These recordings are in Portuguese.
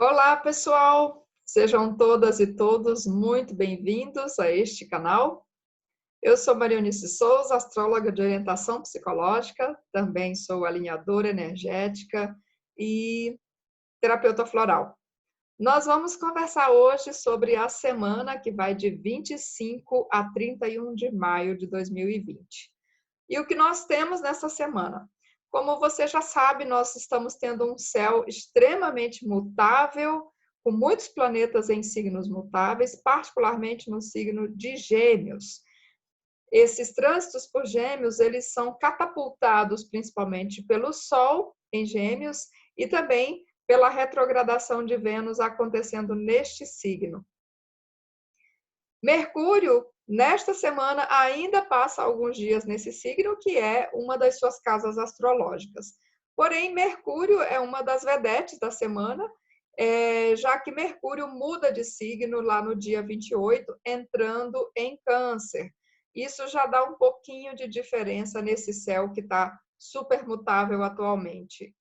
Olá, pessoal! Sejam todas e todos muito bem-vindos a este canal. Eu sou Marionice Souza, astróloga de orientação psicológica, também sou alinhadora energética e terapeuta floral. Nós vamos conversar hoje sobre a semana que vai de 25 a 31 de maio de 2020. E o que nós temos nessa semana? Como você já sabe, nós estamos tendo um céu extremamente mutável, com muitos planetas em signos mutáveis, particularmente no signo de Gêmeos. Esses trânsitos por Gêmeos, eles são catapultados principalmente pelo Sol em Gêmeos e também pela retrogradação de Vênus acontecendo neste signo. Mercúrio, nesta semana, ainda passa alguns dias nesse signo, que é uma das suas casas astrológicas. Porém, Mercúrio é uma das vedetes da semana, já que Mercúrio muda de signo lá no dia 28, entrando em Câncer. Isso já dá um pouquinho de diferença nesse céu que está super mutável atualmente.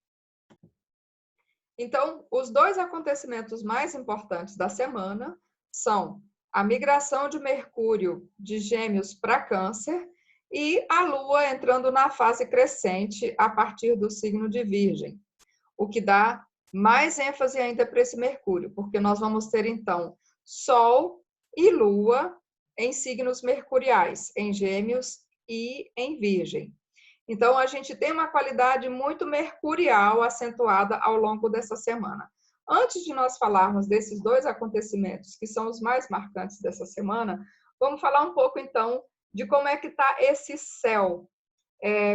Então, os dois acontecimentos mais importantes da semana são a migração de Mercúrio de Gêmeos para Câncer e a Lua entrando na fase crescente a partir do signo de Virgem, o que dá mais ênfase ainda para esse Mercúrio, porque nós vamos ter então Sol e Lua em signos mercuriais, em Gêmeos e em Virgem. Então, a gente tem uma qualidade muito mercurial acentuada ao longo dessa semana. Antes de nós falarmos desses dois acontecimentos, que são os mais marcantes dessa semana, vamos falar um pouco, então, de como é que está esse céu.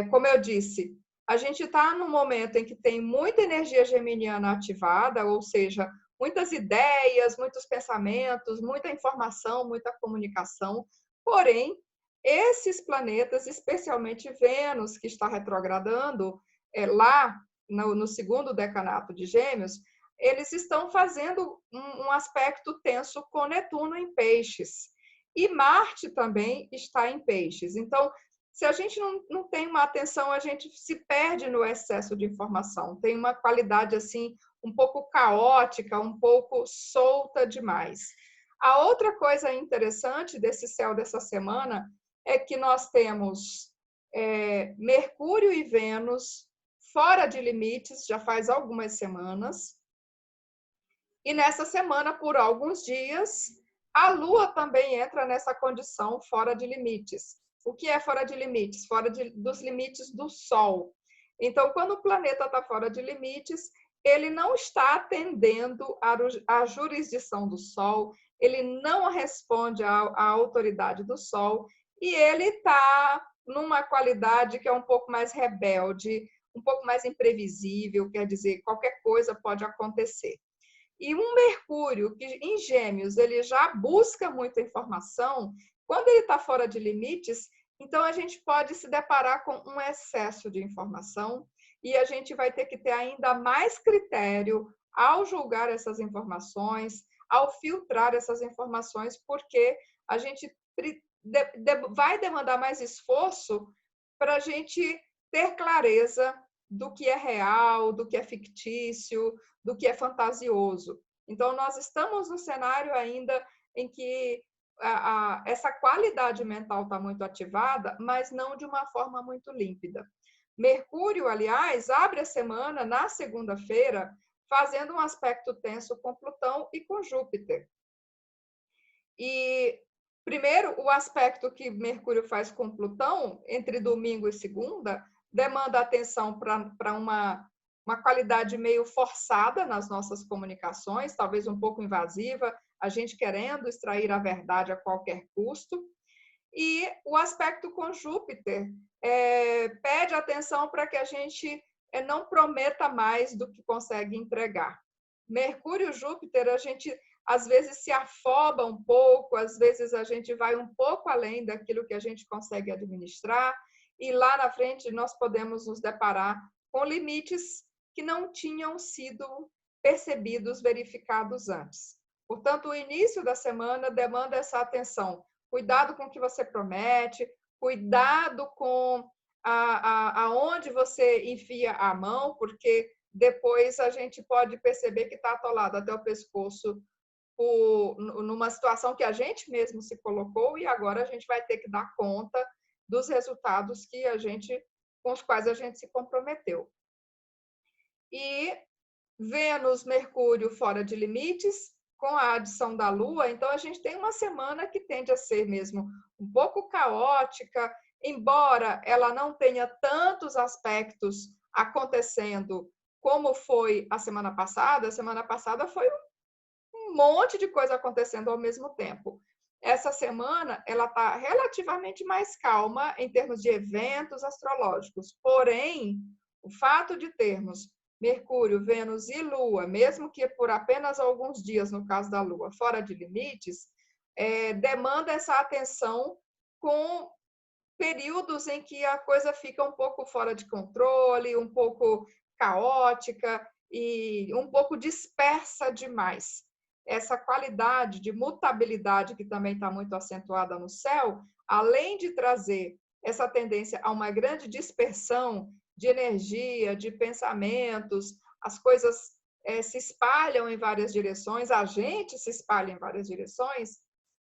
Como eu disse, a gente está num momento em que tem muita energia geminiana ativada, ou seja, muitas ideias, muitos pensamentos, muita informação, muita comunicação, porém, esses planetas, especialmente Vênus, que está retrogradando lá no segundo decanato de Gêmeos, eles estão fazendo um aspecto tenso com Netuno em Peixes. E Marte também está em Peixes. Então, se a gente não tem uma atenção, a gente se perde no excesso de informação. Tem uma qualidade assim um pouco caótica, um pouco solta demais. A outra coisa interessante desse céu dessa semana é que nós temos Mercúrio e Vênus fora de limites, já faz algumas semanas. E nessa semana, por alguns dias, a Lua também entra nessa condição fora de limites. O que é fora de limites? Fora dos limites do Sol. Então, quando o planeta está fora de limites, ele não está atendendo à jurisdição do Sol, ele não responde à autoridade do Sol, e ele está numa qualidade que é um pouco mais rebelde, um pouco mais imprevisível, quer dizer, qualquer coisa pode acontecer. E um Mercúrio, que em Gêmeos ele já busca muita informação, quando ele está fora de limites, então a gente pode se deparar com um excesso de informação e a gente vai ter que ter ainda mais critério ao julgar essas informações, ao filtrar essas informações, porque a gente vai demandar mais esforço para a gente ter clareza do que é real, do que é fictício, do que é fantasioso. Então, nós estamos no cenário ainda em que essa qualidade mental está muito ativada, mas não de uma forma muito límpida. Mercúrio, aliás, abre a semana na segunda-feira, fazendo um aspecto tenso com Plutão e com Júpiter. E, primeiro, o aspecto que Mercúrio faz com Plutão, entre domingo e segunda, demanda atenção para uma qualidade meio forçada nas nossas comunicações, talvez um pouco invasiva, a gente querendo extrair a verdade a qualquer custo. E o aspecto com Júpiter pede atenção para que a gente não prometa mais do que consegue entregar. Mercúrio e Júpiter, a gente às vezes se afoba um pouco, às vezes a gente vai um pouco além daquilo que a gente consegue administrar, e lá na frente nós podemos nos deparar com limites que não tinham sido percebidos, verificados antes. Portanto, o início da semana demanda essa atenção. Cuidado com o que você promete, cuidado com aonde você enfia a mão, porque depois a gente pode perceber que está atolado até o pescoço numa situação que a gente mesmo se colocou, e agora a gente vai ter que dar conta dos resultados com os quais a gente se comprometeu. E Vênus, Mercúrio fora de limites, com a adição da Lua, então a gente tem uma semana que tende a ser mesmo um pouco caótica, embora ela não tenha tantos aspectos acontecendo como foi a semana passada. A semana passada foi um monte de coisa acontecendo ao mesmo tempo. Essa semana ela está relativamente mais calma em termos de eventos astrológicos, porém, o fato de termos Mercúrio, Vênus e Lua, mesmo que por apenas alguns dias, no caso da Lua, fora de limites, demanda essa atenção com períodos em que a coisa fica um pouco fora de controle, um pouco caótica e um pouco dispersa demais. Essa qualidade de mutabilidade que também está muito acentuada no céu, além de trazer essa tendência a uma grande dispersão de energia, de pensamentos, as coisas se espalham em várias direções, a gente se espalha em várias direções,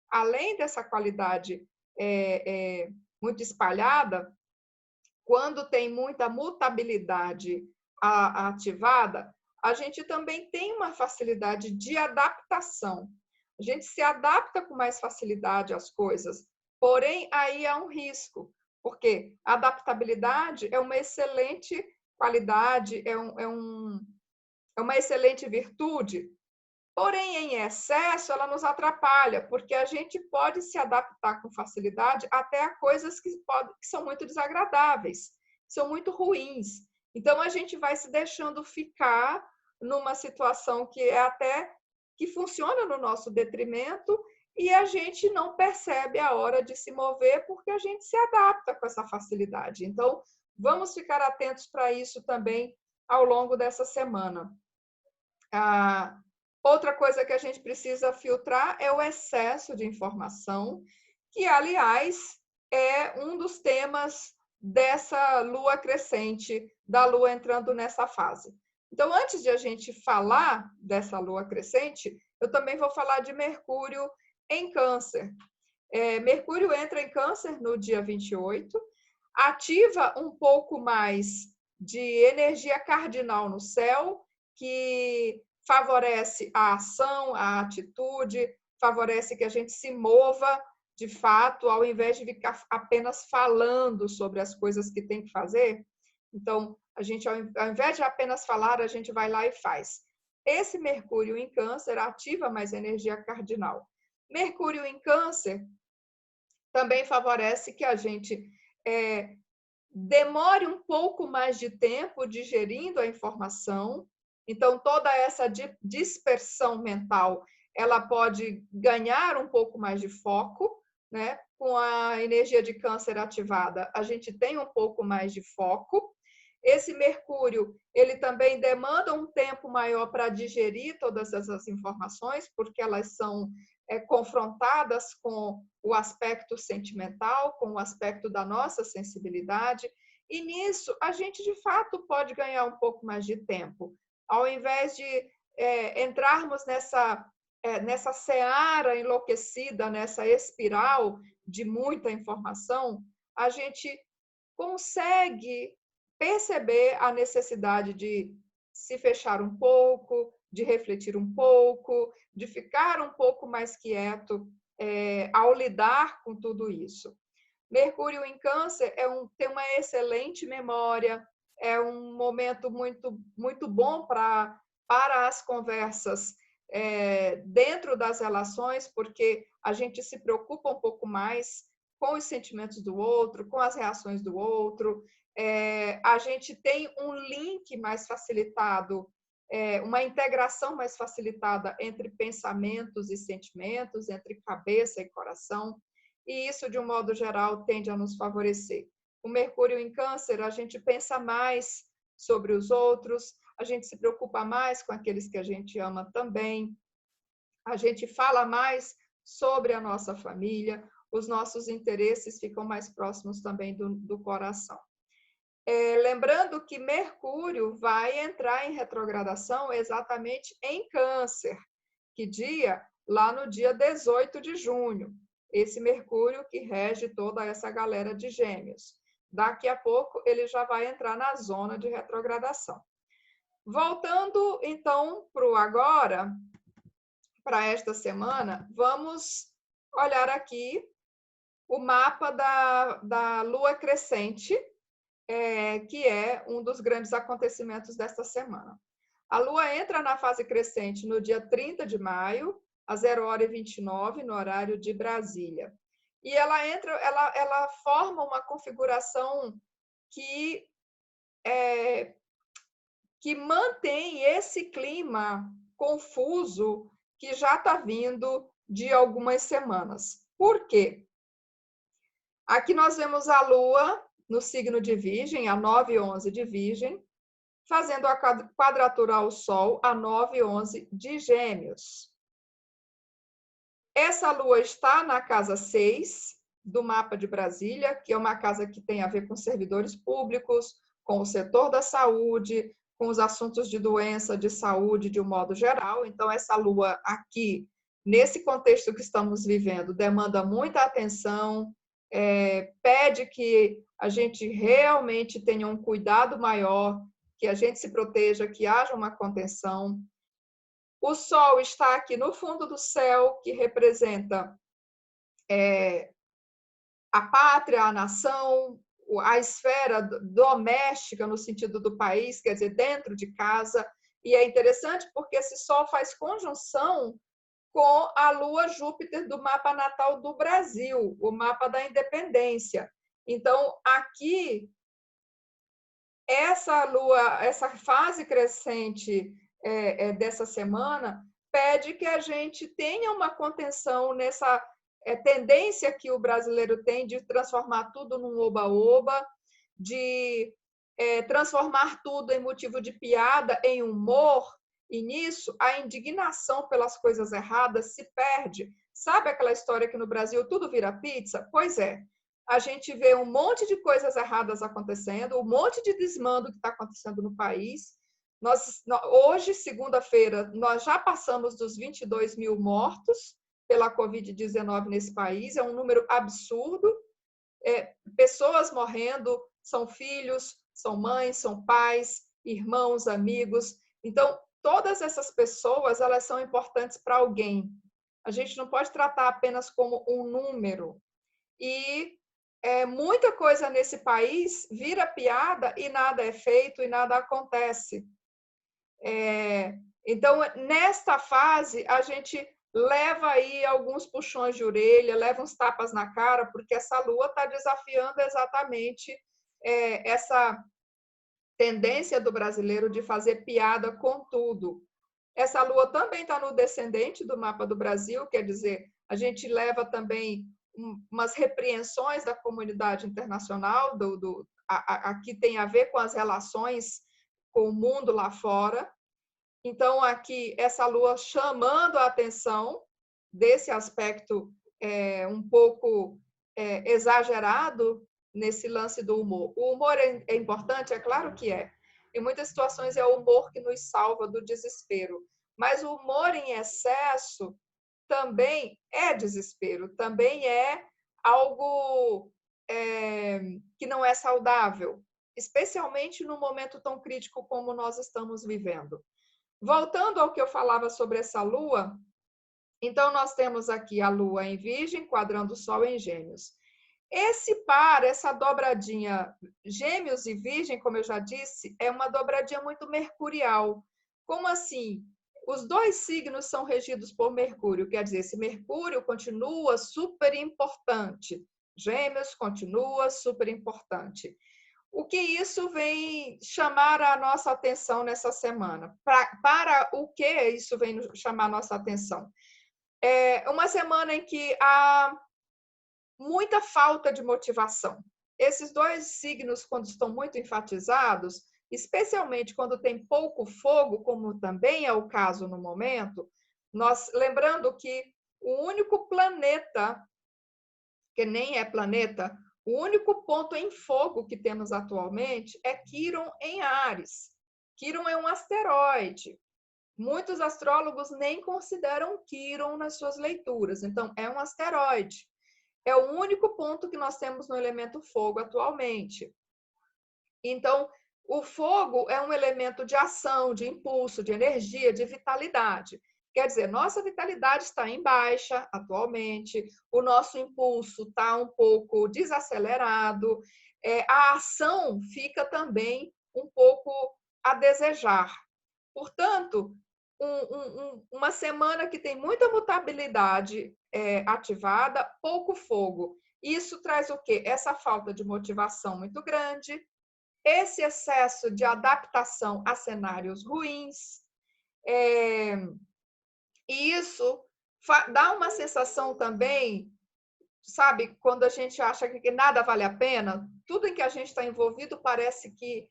além dessa qualidade muito espalhada, quando tem muita mutabilidade ativada, a gente também tem uma facilidade de adaptação. A gente se adapta com mais facilidade às coisas, porém aí há um risco, porque a adaptabilidade é uma excelente qualidade, é uma excelente virtude, porém, em excesso, ela nos atrapalha, porque a gente pode se adaptar com facilidade até a coisas que são muito desagradáveis, que são muito ruins. Então, a gente vai se deixando ficar numa situação que funciona no nosso detrimento, e a gente não percebe a hora de se mover, porque a gente se adapta com essa facilidade. Então, vamos ficar atentos para isso também ao longo dessa semana. Outra coisa que a gente precisa filtrar é o excesso de informação, que, aliás, é um dos temas dessa lua crescente, da lua entrando nessa fase. Então, antes de a gente falar dessa lua crescente, eu também vou falar de Mercúrio em Câncer. Mercúrio entra em Câncer no dia 28, ativa um pouco mais de energia cardinal no céu, que favorece a ação, a atitude, favorece que a gente se mova de fato, ao invés de ficar apenas falando sobre as coisas que tem que fazer. Então, a gente, ao invés de apenas falar, a gente vai lá e faz. Esse Mercúrio em Câncer ativa mais energia cardinal. Mercúrio em Câncer também favorece que a gente demore um pouco mais de tempo digerindo a informação. Então, toda essa dispersão mental, ela pode ganhar um pouco mais de foco, né? Com a energia de Câncer ativada, a gente tem um pouco mais de foco. Esse Mercúrio, ele também demanda um tempo maior para digerir todas essas informações, porque elas são confrontadas com o aspecto sentimental, com o aspecto da nossa sensibilidade, e nisso a gente, de fato, pode ganhar um pouco mais de tempo. Ao invés de entrarmos nessa seara enlouquecida, nessa espiral de muita informação, a gente consegue perceber a necessidade de se fechar um pouco, de refletir um pouco, de ficar um pouco mais quieto ao lidar com tudo isso. Mercúrio em Câncer tem uma excelente memória, é um momento muito, muito bom para as conversas dentro das relações, porque a gente se preocupa um pouco mais com os sentimentos do outro, com as reações do outro. A gente tem um link mais facilitado, uma integração mais facilitada entre pensamentos e sentimentos, entre cabeça e coração, e isso, de um modo geral, tende a nos favorecer. O Mercúrio em Câncer, a gente pensa mais sobre os outros, a gente se preocupa mais com aqueles que a gente ama também, a gente fala mais sobre a nossa família, os nossos interesses ficam mais próximos também do coração. Lembrando que Mercúrio vai entrar em retrogradação exatamente em Câncer. Que dia? Lá no dia 18 de junho. Esse Mercúrio que rege toda essa galera de Gêmeos. Daqui a pouco ele já vai entrar na zona de retrogradação. Voltando então para o agora, para esta semana, vamos olhar aqui o mapa da Lua crescente, que é um dos grandes acontecimentos desta semana. A Lua entra na fase crescente no dia 30 de maio, às 0h29, no horário de Brasília. E ela forma uma configuração que mantém esse clima confuso que já está vindo de algumas semanas. Por quê? Aqui nós vemos a Lua no signo de Virgem, a 9:11 de Virgem, fazendo a quadratura ao Sol, a 9:11 de Gêmeos. Essa Lua está na casa 6 do mapa de Brasília, que é uma casa que tem a ver com servidores públicos, com o setor da saúde, com os assuntos de doença, de saúde, de um modo geral. Então, essa Lua aqui, nesse contexto que estamos vivendo, demanda muita atenção, pede que a gente realmente tenha um cuidado maior, que a gente se proteja, que haja uma contenção. O Sol está aqui no fundo do céu, que representa a pátria, a nação, a esfera doméstica, no sentido do país, quer dizer, dentro de casa. E é interessante porque esse Sol faz conjunção com a Lua Júpiter do mapa natal do Brasil, o mapa da independência. Então, aqui, essa Lua, essa fase crescente dessa semana, pede que a gente tenha uma contenção nessa tendência que o brasileiro tem de transformar tudo num oba-oba, de transformar tudo em motivo de piada, em humor, e nisso a indignação pelas coisas erradas se perde. Sabe aquela história que no Brasil tudo vira pizza? Pois é. A gente vê um monte de coisas erradas acontecendo, um monte de desmando que está acontecendo no país. Hoje, segunda-feira, nós já passamos dos 22 mil mortos pela Covid-19 nesse país, é um número absurdo. Pessoas morrendo, são filhos, são mães, são pais, irmãos, amigos. Então, todas essas pessoas, elas são importantes para alguém. A gente não pode tratar apenas como um número. E muita coisa nesse país vira piada e nada é feito e nada acontece. Então, nesta fase, a gente leva aí alguns puxões de orelha, leva uns tapas na cara, porque essa Lua está desafiando exatamente essa tendência do brasileiro de fazer piada com tudo. Essa Lua também está no descendente do mapa do Brasil, quer dizer, a gente leva também umas repreensões da comunidade internacional, aqui tem a ver com as relações com o mundo lá fora. Então, aqui, essa Lua chamando a atenção desse aspecto um pouco exagerado nesse lance do humor. O humor é importante? É claro que é. Em muitas situações é o humor que nos salva do desespero. Mas o humor em excesso também é desespero, também é algo que não é saudável, especialmente num momento tão crítico como nós estamos vivendo. Voltando ao que eu falava sobre essa Lua, então nós temos aqui a Lua em Virgem, quadrando o Sol em Gêmeos. Esse par, essa dobradinha Gêmeos e Virgem, como eu já disse, é uma dobradinha muito mercurial. Como assim? Os dois signos são regidos por Mercúrio, quer dizer, esse Mercúrio continua super importante, Gêmeos continua super importante. O que isso vem chamar a nossa atenção nessa semana? Para o que isso vem chamar a nossa atenção? É uma semana em que há muita falta de motivação. Esses dois signos, quando estão muito enfatizados, especialmente quando tem pouco fogo, como também é o caso no momento, lembrando que o único planeta, que nem é planeta, O único ponto em fogo que temos atualmente é Quiron em Áries. Quiron é um asteroide. Muitos astrólogos nem consideram Quiron nas suas leituras. Então, é um asteroide. É o único ponto que nós temos no elemento fogo atualmente. Então, o fogo é um elemento de ação, de impulso, de energia, de vitalidade. Quer dizer, nossa vitalidade está em baixa atualmente, o nosso impulso está um pouco desacelerado, a ação fica também um pouco a desejar. Portanto, uma semana que tem muita mutabilidade ativada, pouco fogo. Isso traz o quê? Essa falta de motivação muito grande, esse excesso de adaptação a cenários ruins, e isso dá uma sensação também, sabe, quando a gente acha que nada vale a pena, tudo em que a gente está envolvido parece que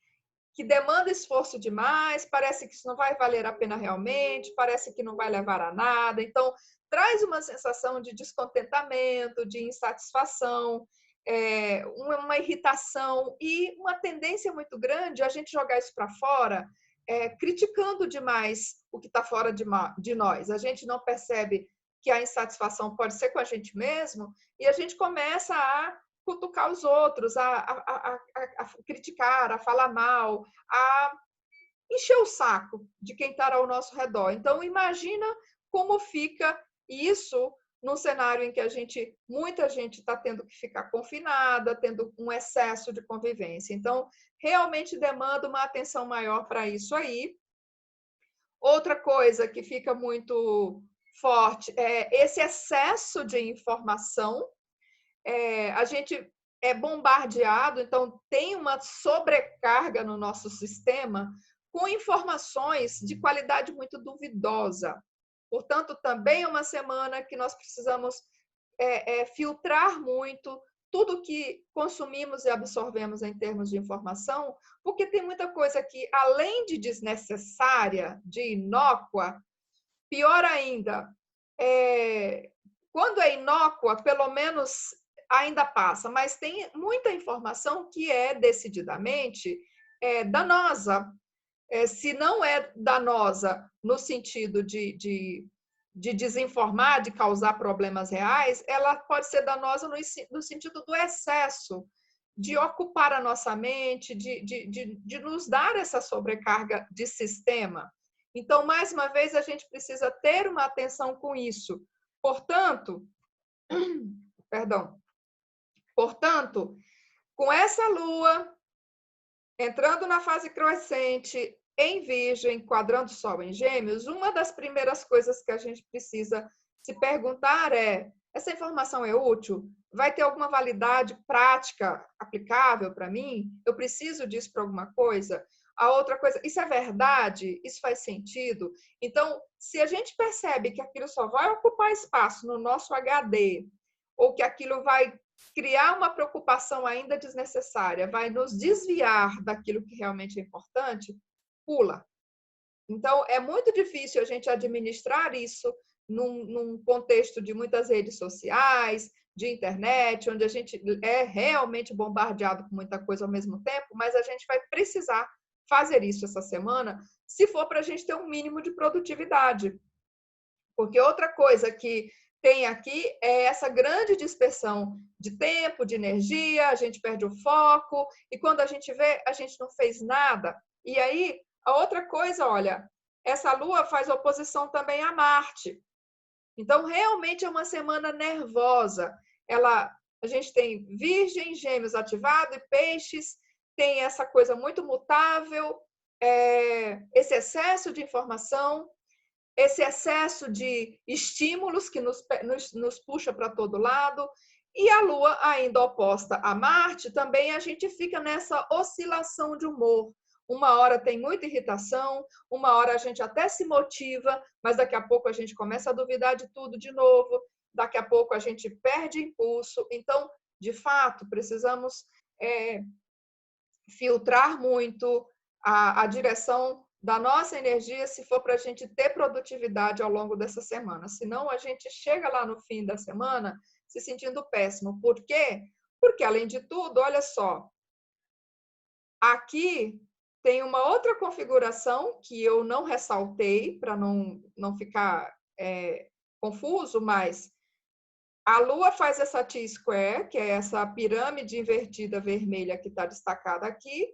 demanda esforço demais, parece que isso não vai valer a pena realmente, parece que não vai levar a nada. Então, traz uma sensação de descontentamento, de insatisfação, uma irritação e uma tendência muito grande a gente jogar isso para fora, criticando demais o que está fora de nós. A gente não percebe que a insatisfação pode ser com a gente mesmo e a gente começa a cutucar os outros, a criticar, a falar mal, a encher o saco de quem está ao nosso redor. Então, imagina como fica isso num cenário em que muita gente está tendo que ficar confinada, tendo um excesso de convivência. Então, realmente demanda uma atenção maior para isso aí. Outra coisa que fica muito forte é esse excesso de informação. A gente é bombardeado, então tem uma sobrecarga no nosso sistema com informações de qualidade muito duvidosa. Portanto, também é uma semana que nós precisamos filtrar muito tudo que consumimos e absorvemos em termos de informação, porque tem muita coisa que, além de desnecessária, de inócua, pior ainda, quando é inócua, pelo menos ainda passa, mas tem muita informação que é decididamente danosa. Se não é danosa no sentido de desinformar, de causar problemas reais, ela pode ser danosa no sentido do excesso, de ocupar a nossa mente, de nos dar essa sobrecarga de sistema. Então, mais uma vez, a gente precisa ter uma atenção com isso. Portanto, com essa lua entrando na fase crescente em Virgem, quadrando o Sol em Gêmeos, uma das primeiras coisas que a gente precisa se perguntar é: essa informação é útil? Vai ter alguma validade prática aplicável para mim? Eu preciso disso para alguma coisa? A outra coisa, isso é verdade? Isso faz sentido? Então, se a gente percebe que aquilo só vai ocupar espaço no nosso HD, ou que aquilo vai criar uma preocupação ainda desnecessária, vai nos desviar daquilo que realmente é importante, pula. Então, é muito difícil a gente administrar isso num contexto de muitas redes sociais, de internet, onde a gente é realmente bombardeado com muita coisa ao mesmo tempo, mas a gente vai precisar fazer isso essa semana, se for para a gente ter um mínimo de produtividade. Porque outra coisa que tem aqui é essa grande dispersão de tempo, de energia, a gente perde o foco, e quando a gente vê, a gente não fez nada. E aí, a outra coisa, olha, essa lua faz oposição também a Marte. Então, realmente é uma semana nervosa. A gente tem Virgem, Gêmeos ativado e Peixes, tem essa coisa muito mutável, esse excesso de informação, esse excesso de estímulos que nos puxa para todo lado, e a Lua ainda oposta a Marte, também a gente fica nessa oscilação de humor. Uma hora tem muita irritação, uma hora a gente até se motiva, mas daqui a pouco a gente começa a duvidar de tudo de novo, daqui a pouco a gente perde impulso. Então, de fato, precisamos filtrar muito a direção da nossa energia se for para a gente ter produtividade ao longo dessa semana. Senão, a gente chega lá no fim da semana se sentindo péssimo. Por quê? Porque, além de tudo, olha só, aqui tem uma outra configuração que eu não ressaltei para não ficar confuso, mas a Lua faz essa T-square, que é essa pirâmide invertida vermelha que está destacada aqui,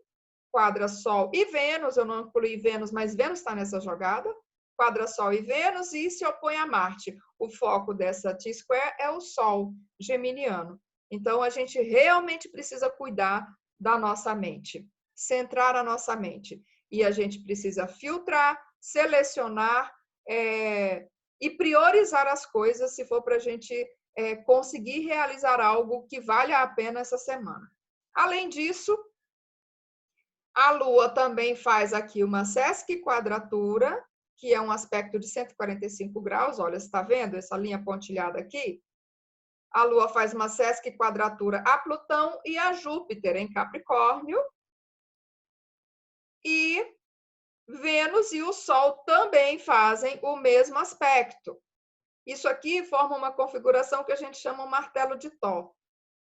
quadra Sol e Vênus, eu não incluí Vênus, mas Vênus está nessa jogada, quadra Sol e Vênus e se opõe a Marte. O foco dessa T-square é o Sol geminiano. Então, a gente realmente precisa cuidar da nossa mente, centrar a nossa mente. E a gente precisa filtrar, selecionar e priorizar as coisas se for para a gente conseguir realizar algo que valha a pena essa semana. Além disso, a Lua também faz aqui uma sesquiquadratura, que é um aspecto de 145 graus. Olha, você está vendo essa linha pontilhada aqui? A Lua faz uma sesquiquadratura a Plutão e a Júpiter em Capricórnio. E Vênus e o Sol também fazem o mesmo aspecto. Isso aqui forma uma configuração que a gente chama um martelo de Thor.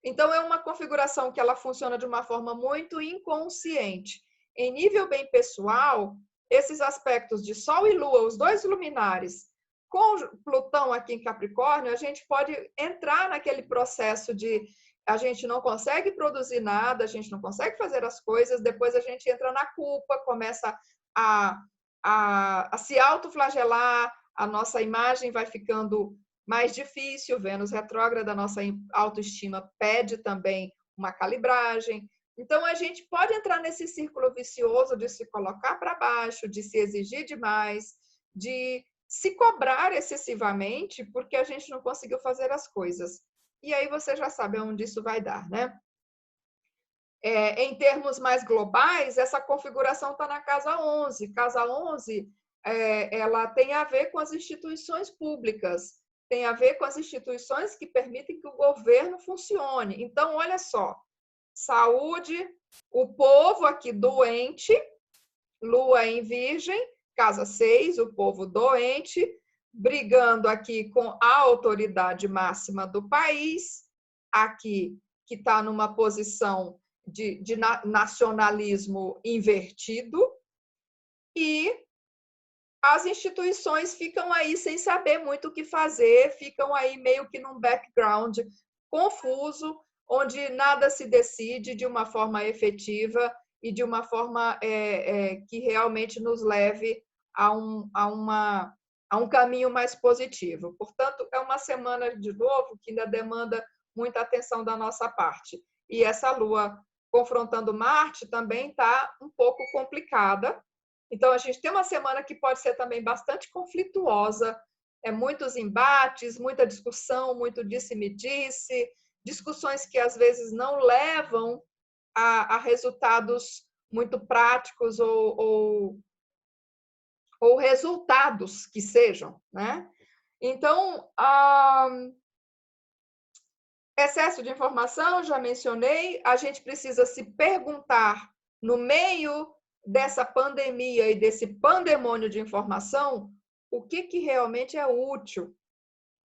Então, é uma configuração que ela funciona de uma forma muito inconsciente. Em nível bem pessoal, esses aspectos de Sol e Lua, os dois luminares, com Plutão aqui em Capricórnio, a gente pode entrar naquele processo de a gente não consegue produzir nada, a gente não consegue fazer as coisas, depois a gente entra na culpa, começa a se autoflagelar, a nossa imagem vai ficando mais difícil, Vênus retrógrada, a nossa autoestima pede também uma calibragem. Então, a gente pode entrar nesse círculo vicioso de se colocar para baixo, de se exigir demais, de se cobrar excessivamente porque a gente não conseguiu fazer as coisas. E aí você já sabe aonde isso vai dar, né? Em termos mais globais, essa configuração está na casa 11. Casa 11, ela tem a ver com as instituições públicas, tem a ver com as instituições que permitem que o governo funcione. Então, olha só, saúde, o povo aqui doente, Lua em Virgem, casa 6, o povo doente, brigando aqui com a autoridade máxima do país, aqui que está numa posição de nacionalismo invertido, e as instituições ficam aí sem saber muito o que fazer, ficam aí meio que num background confuso, onde nada se decide de uma forma efetiva e de uma forma que realmente nos leve a um caminho mais positivo. Portanto, é uma semana, de novo, que ainda demanda muita atenção da nossa parte. E essa Lua confrontando Marte também está um pouco complicada. Então, a gente tem uma semana que pode ser também bastante conflituosa, muitos embates, muita discussão, muito disse-me-disse, discussões que às vezes não levam a resultados muito práticos ou resultados que sejam, né? Então, excesso de informação, já mencionei, a gente precisa se perguntar no meio dessa pandemia e desse pandemônio de informação, o que realmente é útil,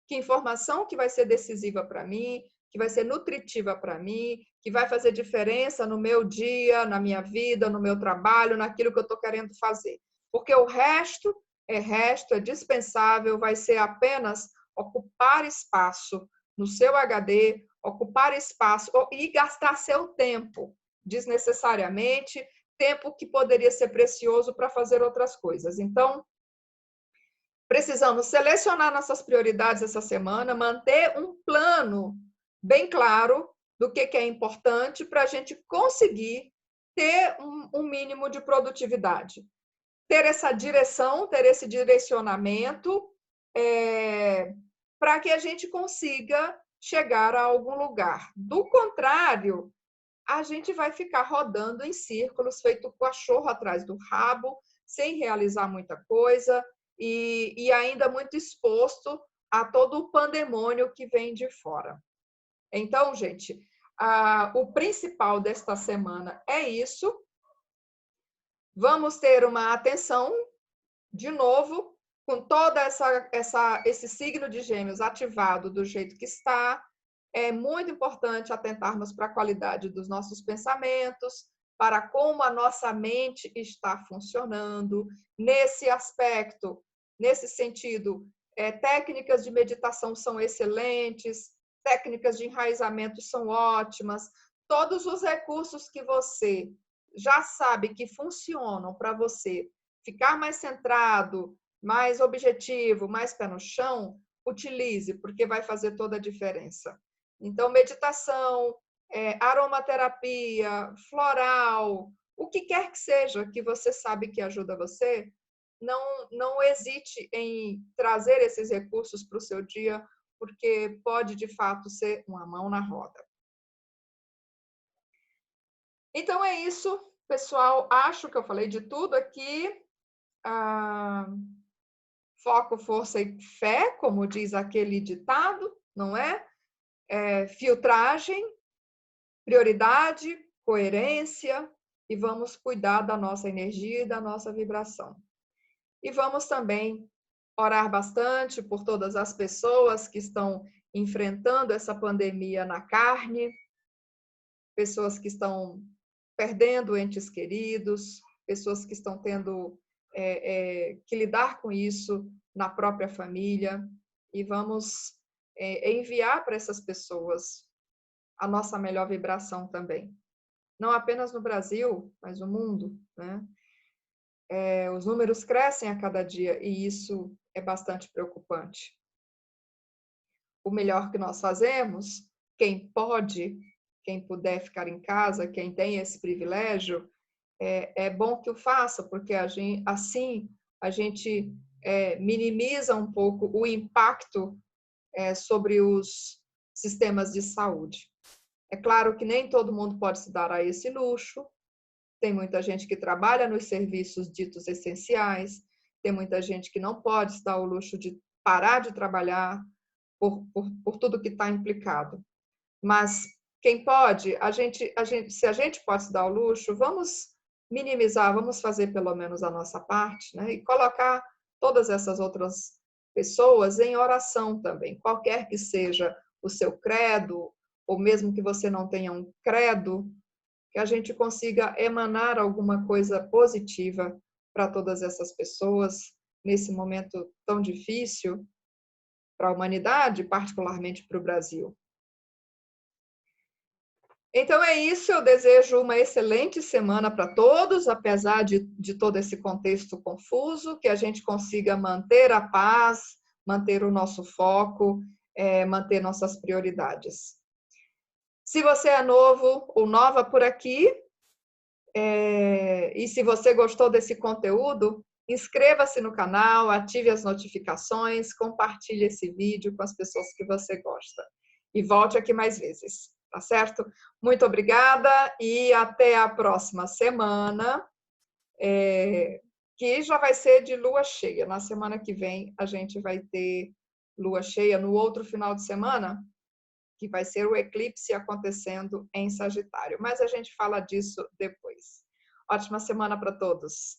que informação que vai ser decisiva para mim, que vai ser nutritiva para mim, que vai fazer diferença no meu dia, na minha vida, no meu trabalho, naquilo que eu estou querendo fazer. Porque o resto é dispensável, vai ser apenas ocupar espaço no seu HD, ocupar espaço e gastar seu tempo desnecessariamente, tempo que poderia ser precioso para fazer outras coisas. Então, precisamos selecionar nossas prioridades essa semana, manter um plano bem claro do que é importante para a gente conseguir ter um mínimo de produtividade. Ter essa direção, ter esse direcionamento, para que a gente consiga chegar a algum lugar. Do contrário, a gente vai ficar rodando em círculos, feito cachorro atrás do rabo, sem realizar muita coisa e ainda muito exposto a todo o pandemônio que vem de fora. Então, gente, o principal desta semana é isso. Vamos ter uma atenção, de novo, com toda esse signo de Gêmeos ativado do jeito que está, é muito importante atentarmos para a qualidade dos nossos pensamentos, para como a nossa mente está funcionando. Nesse aspecto, nesse sentido, técnicas de meditação são excelentes, técnicas de enraizamento são ótimas. Todos os recursos que você já sabe que funcionam para você ficar mais centrado, mais objetivo, mais pé no chão, utilize, porque vai fazer toda a diferença. Então, meditação, aromaterapia, floral, o que quer que seja que você sabe que ajuda você, não hesite em trazer esses recursos para o seu dia, porque pode, de fato, ser uma mão na roda. Então, é isso, pessoal. Acho que eu falei de tudo aqui. Foco, força e fé, como diz aquele ditado, não é? Filtragem, prioridade, coerência, e vamos cuidar da nossa energia e da nossa vibração. E vamos também orar bastante por todas as pessoas que estão enfrentando essa pandemia na carne, pessoas que estão perdendo entes queridos, pessoas que estão tendo que lidar com isso na própria família, e vamos enviar para essas pessoas a nossa melhor vibração também. Não apenas no Brasil, mas no mundo, né? Os números crescem a cada dia e isso é bastante preocupante. O melhor que nós fazemos, quem pode, quem puder ficar em casa, quem tem esse privilégio, é bom que o faça, porque assim a gente minimiza um pouco o impacto sobre os sistemas de saúde. É claro que nem todo mundo pode se dar a esse luxo, tem muita gente que trabalha nos serviços ditos essenciais, tem muita gente que não pode se dar o luxo de parar de trabalhar por tudo que está implicado. Mas quem pode, se a gente pode se dar o luxo, vamos minimizar, vamos fazer pelo menos a nossa parte, né? E colocar todas essas outras pessoas em oração também, qualquer que seja o seu credo, ou mesmo que você não tenha um credo, que a gente consiga emanar alguma coisa positiva para todas essas pessoas nesse momento tão difícil para a humanidade, particularmente para o Brasil. Então é isso, eu desejo uma excelente semana para todos, apesar de todo esse contexto confuso, que a gente consiga manter a paz, manter o nosso foco, manter nossas prioridades. Se você é novo ou nova por aqui, e se você gostou desse conteúdo, inscreva-se no canal, ative as notificações, compartilhe esse vídeo com as pessoas que você gosta. E volte aqui mais vezes, tá certo? Muito obrigada e até a próxima semana, que já vai ser de lua cheia. Na semana que vem a gente vai ter lua cheia no outro final de semana, que vai ser o eclipse acontecendo em Sagitário. Mas a gente fala disso depois. Ótima semana para todos!